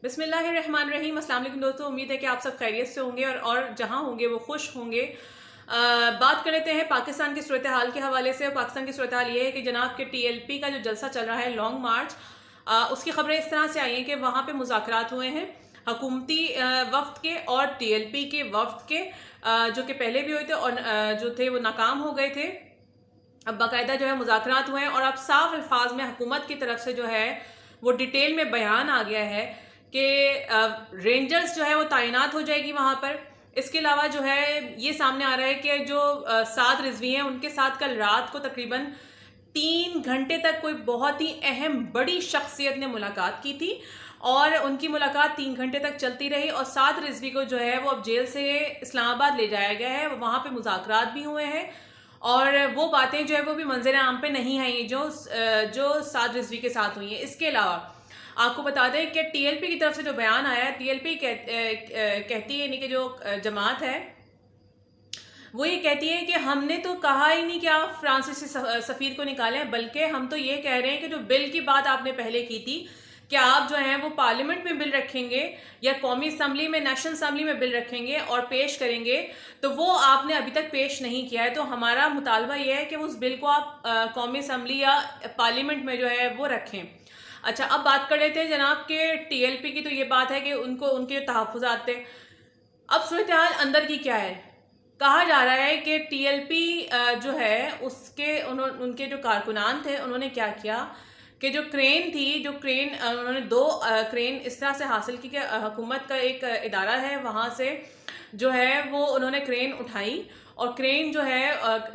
बिस्मिल्लाहिर्रहमानिर्रहीम। अस्सलाम वालेकुम दोस्तों, उम्मीद है कि आप सब खैरियत से होंगे और जहाँ होंगे वो खुश होंगे। बात कर लेते हैं पाकिस्तान की सूरत हाल के हवाले से। पाकिस्तान की सूरत हाल ये है कि जनाब के टीएलपी का जो जलसा चल रहा है, लॉन्ग मार्च, उसकी खबरें इस तरह से आई हैं कि वहाँ पे मुज़ाकरात हुए हैं हुकूमती वफ्द के और टीएलपी के वफ्द के, जो कि पहले भी हुए थे और जो थे वो नाकाम हो गए थे। अब बाकायदा जो है मुज़ाकरात हुए हैं और अब साफ अल्फाज में हुकूमत की तरफ से जो है वो डिटेल में बयान आ गया है कि रेंजर्स जो है वो तैनात हो जाएगी वहाँ पर। इसके अलावा जो है ये सामने आ रहा है कि जो साद रिजवी हैं उनके साथ कल रात को तकरीबन 3 घंटे तक कोई बहुत ही अहम बड़ी शख्सियत ने मुलाकात की थी और उनकी मुलाकात 3 घंटे तक चलती रही और साद रिजवी को जो है वो अब जेल से इस्लामाबाद ले जाया गया है। वहाँ पे मुज़ाकरात भी हुए हैं और वो बातें जो है वो भी मंजर आम पे नहीं आई जो साद रिजवी के साथ हुई हैं। इसके अलावा आपको बता दें कि टीएलपी की तरफ से जो बयान आया है, टीएलपी कहती है, यानी कि जो जमात है वो ये कहती है कि हमने तो कहा ही नहीं कि आप फ्रांसीसी सफीर को निकालें, बल्कि हम तो ये कह रहे हैं कि जो बिल की बात आपने पहले की थी कि आप जो हैं वो पार्लियामेंट में बिल रखेंगे या कौमी असम्बली में, नेशनल असम्बली में बिल रखेंगे और पेश करेंगे, तो वो आपने अभी तक पेश नहीं किया है। तो हमारा मुतालबा ये है कि उस बिल को आप कौमी असम्बली या पार्लियामेंट में जो है वो रखें। अच्छा, अब बात कर लेते हैं जनाब के टीएलपी की। तो ये बात है कि उनको उनके तहफ़्फ़ुज़ात थे। अब सूरत हाल अंदर की क्या है, कहा जा रहा है कि टीएलपी जो है उसके उनके जो कारकुनान थे उन्होंने क्या किया कि जो क्रेन थी, जो क्रेन उन्होंने 2 क्रेन इस तरह से हासिल की कि हुकूमत का एक इदारा है वहाँ से जो है वो उन्होंने क्रेन उठाई और क्रेन जो है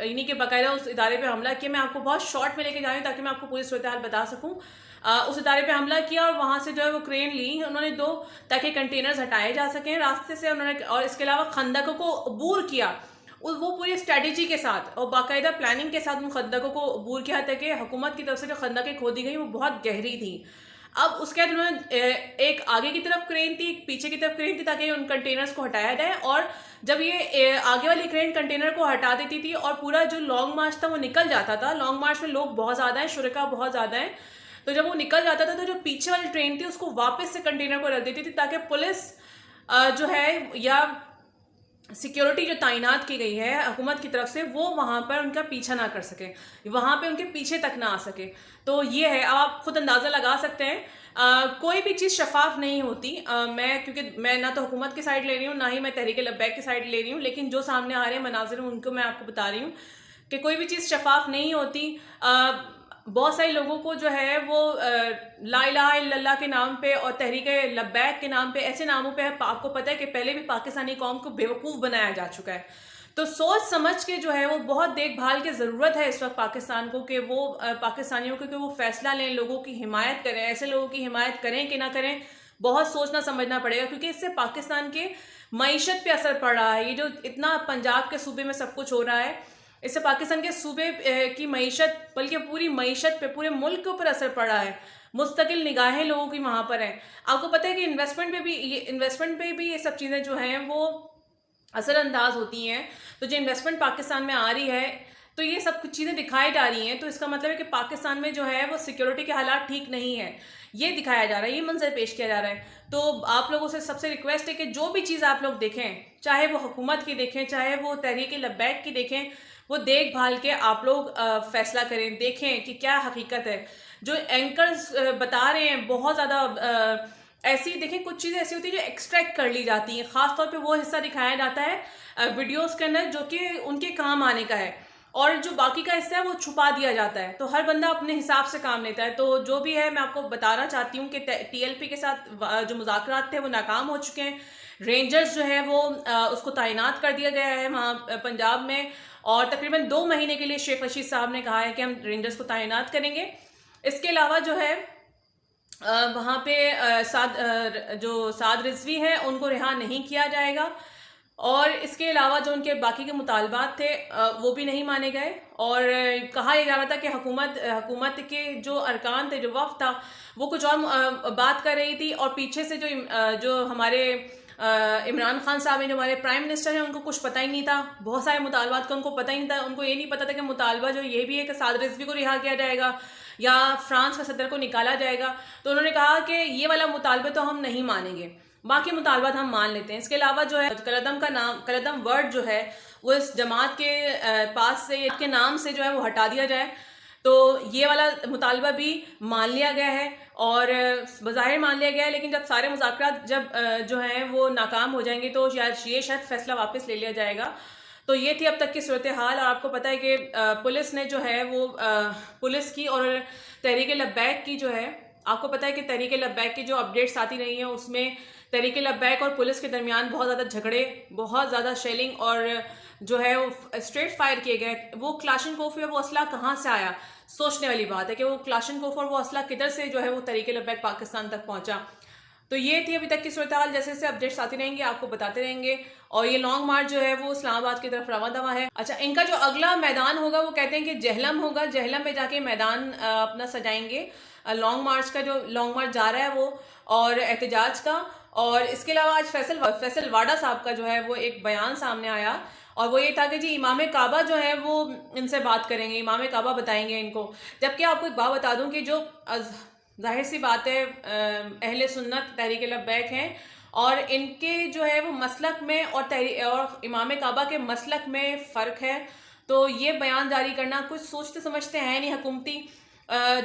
इन्हीं के बाकायदा उस इदारे पे हमला किया। मैं आपको बहुत शॉर्ट में लेके जा रही हूँ ताकि मैं आपको पूरी सूरत हाल बता सकूँ। उस इदारे पे हमला किया और वहाँ से जो है वो क्रेन ली उन्होंने 2, ताकि कंटेनर्स हटाए जा सकें रास्ते से उन्होंने, और इसके अलावा खंदकों को अबूर किया वो पूरी स्ट्रेटजी के साथ और बाकायदा प्लानिंग के साथ उन खंदकों को अबूर किया था कि हुकूमत की तरफ से जो खंदकें खोदी गई वो बहुत गहरी थी। अब उसके बाद उन्होंने एक आगे की तरफ क्रेन थी, एक पीछे की तरफ क्रेन थी, ताकि उन कंटेनर्स को हटाया जाए। और जब ये आगे वाली क्रेन कंटेनर को हटा देती थी और पूरा जो लॉन्ग मार्च था वो निकल जाता था, लॉन्ग मार्च में लोग बहुत ज़्यादा हैं, शुरका बहुत ज़्यादा हैं, तो जब वो निकल जाता था तो जो पीछे वाली ट्रेन थी उसको वापस से कंटेनर को रख देती थी ताकि पुलिस जो है या सिक्योरिटी जो तैनात की गई है हुकूमत की तरफ से वो वहाँ पर उनका पीछा ना कर सके, वहाँ पे उनके पीछे तक ना आ सके। तो ये है, अब आप खुद अंदाज़ा लगा सकते हैं। कोई भी चीज़ शफाफ नहीं होती। क्योंकि मैं ना तो हुकूमत की साइड ले रही हूँ ना ही मैं तहरीक लब्बैक की साइड ले रही हूँ, लेकिन जो सामने आ रहे हैं मनाजिर उनको मैं आपको बता रही हूँ कि कोई भी चीज़ शफाफ नहीं होती। बहुत सारे लोगों को जो है वो ला इलाहा इल्लल्लाह के नाम पे और तहरीक लब्बैक के नाम पे, ऐसे नामों पे आपको पता है कि पहले भी पाकिस्तानी कौम को बेवकूफ़ बनाया जा चुका है। तो सोच समझ के जो है वो बहुत देखभाल की ज़रूरत है इस वक्त पाकिस्तान को कि वो पाकिस्तानियों को कि वो फैसला लें, लोगों की हिमायत करें, ऐसे लोगों की हिमायत करें कि ना करें, बहुत सोचना समझना पड़ेगा, क्योंकि इससे पाकिस्तान के मईशत पे असर पड़ रहा है। ये जो इतना पंजाब के सूबे में सब कुछ हो रहा है, इससे पाकिस्तान के सूबे की मईशत, बल्कि पूरी मईशत पे, पूरे मुल्क के ऊपर असर पड़ा है। मुस्तकिल निगाहें लोगों की वहाँ पर हैं। आपको पता है कि इन्वेस्टमेंट पे भी ये सब चीज़ें जो हैं वो असरअंदाज होती हैं। तो जो इन्वेस्टमेंट पाकिस्तान में आ रही है तो ये सब कुछ चीज़ें दिखाई जा रही हैं, तो इसका मतलब है कि पाकिस्तान में जो है वो सिक्योरिटी के हालात ठीक नहीं है, ये दिखाया जा रहा है, ये मंजर पेश किया जा रहा है। तो आप लोगों से सबसे रिक्वेस्ट है कि जो भी चीज़ आप लोग देखें, चाहे वो हुकूमत की देखें, चाहे वो तहरीक लब्बैक की देखें, वो देखभाल के आप लोग फैसला करें, देखें कि क्या हकीकत है। जो एंकर्स बता रहे हैं बहुत ज़्यादा ऐसी, देखें कुछ चीज़ें ऐसी होती है जो एक्सट्रैक्ट कर ली जाती हैं, ख़ासतौर पे वो हिस्सा दिखाया जाता है वीडियोस के अंदर जो कि उनके काम आने का है, और जो बाकी का हिस्सा है वो छुपा दिया जाता है। तो हर बंदा अपने हिसाब से काम लेता है। तो जो भी है मैं आपको बताना चाहती हूँ कि टीएलपी के साथ जो मुज़ाकरात थे वो नाकाम हो चुके हैं। रेंजर्स जो है वो उसको तैनात कर दिया गया है वहाँ पंजाब में, और तकरीबन 2 महीने के लिए शेख रशीद साहब ने कहा है कि हम रेंजर्स को तैनात करेंगे। इसके अलावा जो है वहाँ पे जो साद रिजवी है उनको रिहा नहीं किया जाएगा, और इसके अलावा जो उनके बाकी के मुतालबात थे वो भी नहीं माने गए। और कहा यह जा रहा था कि हुकूमत के जो अरकान थे, जो वफ़द था, वो कुछ और बात कर रही थी, और पीछे से जो हमारे इमरान खान साहब हैं, जो हमारे प्राइम मिनिस्टर हैं, उनको कुछ पता ही नहीं था, बहुत सारे मुतालबात का उनको पता ही नहीं था। उनको ये नहीं पता था कि मुतालबा जो ये भी है कि साद रिजवी को रिहा किया जाएगा, یا فرانس کا صدر کو نکالا جائے گا. تو انہوں نے کہا کہ یہ والا مطالبے تو ہم نہیں مانیں گے, باقی مطالبات ہم مان لیتے ہیں. اس کے علاوہ جو ہے کلدم ورڈ جو ہے وہ اس جماعت کے پاس سے کے نام سے جو ہے وہ ہٹا دیا جائے. تو یہ والا مطالبہ بھی مان لیا گیا ہے اور بظاہر مان لیا گیا ہے, لیکن جب سارے مذاکرات جو ہیں وہ ناکام ہو جائیں گے تو شاید فیصلہ واپس لے لیا جائے گا. تو یہ تھی اب تک کی صورتحال. اور آپ کو پتہ ہے کہ پولیس نے جو ہے وہ پولیس کی اور تحریک لبیک کی جو ہے, آپ کو پتہ ہے کہ تحریک لبیک کی جو اپڈیٹس آتی رہی ہیں اس میں تحریک لبیک اور پولیس کے درمیان بہت زیادہ جھگڑے, بہت زیادہ شیلنگ اور جو ہے وہ اسٹریٹ فائر کیے گئے. وہ کلاشنکوف یا وہ اسلحہ کہاں سے آیا, سوچنے والی بات ہے کہ وہ کلاشنکوف اور وہ اسلحہ کدھر سے جو ہے وہ تحریک لبیک پاکستان تک پہنچا. تو یہ تھی ابھی تک کی صورتحال. جیسے جیسے اپڈیٹس آتی رہیں گے آپ کو بتاتے رہیں گے. اور یہ لانگ مارچ جو ہے وہ اسلام آباد کی طرف رواں دواں ہے. اچھا, ان کا جو اگلا میدان ہوگا وہ کہتے ہیں کہ جہلم ہوگا, جہلم میں جا کے میدان اپنا سجائیں گے. لانگ مارچ کا جو لانگ مارچ جا رہا ہے وہ, اور احتجاج کا. اور اس کے علاوہ آج فیصل واڈا صاحب کا جو ہے وہ ایک بیان سامنے آیا, اور وہ یہ تھا کہ جی امام کعبہ جو ہے وہ ان سے بات کریں گے, امام کعبہ بتائیں گے ان کو. جبکہ آپ کو ایک بات بتا دوں کہ جو ظاہر سی بات ہے اہل سنت تحریک لبیک ہیں, اور ان کے جو ہے وہ مسلک میں اور امام کعبہ کے مسلک میں فرق ہے. تو یہ بیان جاری کرنا کچھ سوچتے سمجھتے ہیں نہیں. حکومتی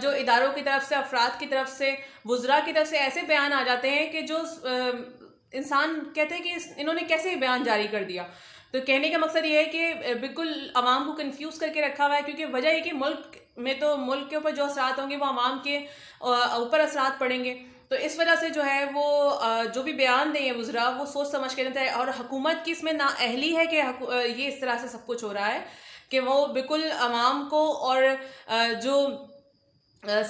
جو اداروں کی طرف سے, افراد کی طرف سے, وزراء کی طرف سے ایسے بیان آ جاتے ہیں کہ جو انسان کہتے ہیں کہ انہوں نے کیسے بیان جاری کر دیا. تو کہنے کا مقصد یہ ہے کہ بالکل عوام کو کنفیوز کر کے رکھا ہوا ہے, کیونکہ وجہ یہ کہ ملک میں تو ملک کے اوپر جو اثرات ہوں گے وہ عوام کے اوپر اثرات پڑیں گے. تو اس وجہ سے جو ہے وہ جو بھی بیان دیں وزراء وہ سوچ سمجھ کے دیتے ہیں. اور حکومت کی اس میں نااہلی ہے کہ یہ اس طرح سے سب کچھ ہو رہا ہے کہ وہ بالکل عوام کو اور جو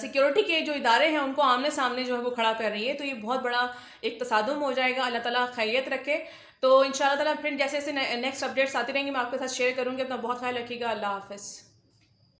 سیکیورٹی کے جو ادارے ہیں ان کو آمنے سامنے جو ہے وہ کھڑا کر رہی ہے. تو یہ بہت بڑا ایک تصادم ہو جائے گا. اللہ تعالیٰ خیریت رکھے. تو انشاءاللہ تعالیٰ پھر جیسے جیسے نیکسٹ اپڈیٹس آتی رہیں گی میں آپ کے ساتھ شیئر کروں گی. اپنا بہت خیال رکھیے گا. اللہ حافظ.